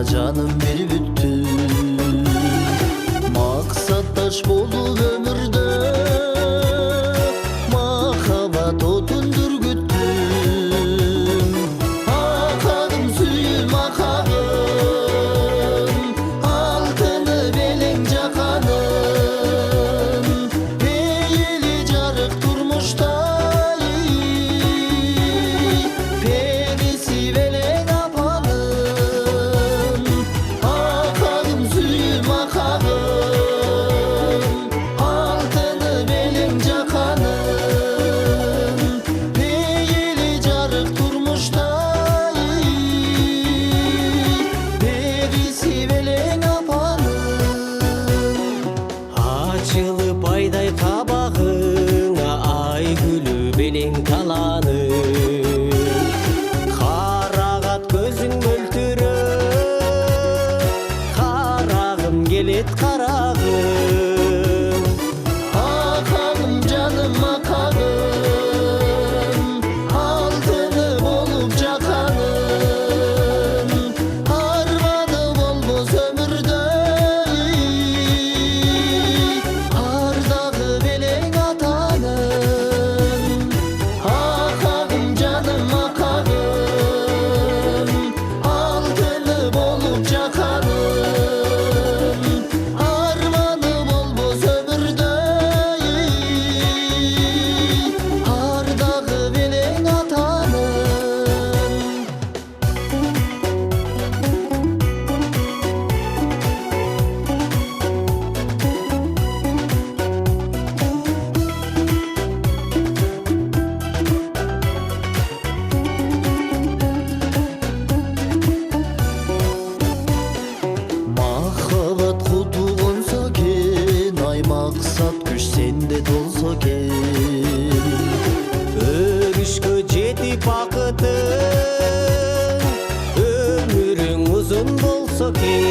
жаным bir бүттүм. Максатташ болуп өмүрдө махаббат отун дүргүттүм. Акагым сүйүм акагым, алтыны белең жаканым, пейили жарык турмуштай, периси белең апаным. Акагым сүйүм акагым, алтыны белең жаканым, пейили жарык турмуштай, периси белең апаным. Ачылып айдай кабагыңа айгүлү белең таланып, карагат көзүң мөлтүрөп, карагым келет карагым. Акагым жаным акагым, алтыны болуп жаканым, арманы болбос өмүрдө, ардагы белең атаным. Акагым жаным акагым, алтыны болуп жаканым, арманы болбос өмүрдө, ардагы белең атаным. Махаббат куту консо экен, ай максат күч сенде толсо экен. Өрүшкө жетип бакытың, өмүрүң узун болсо экен.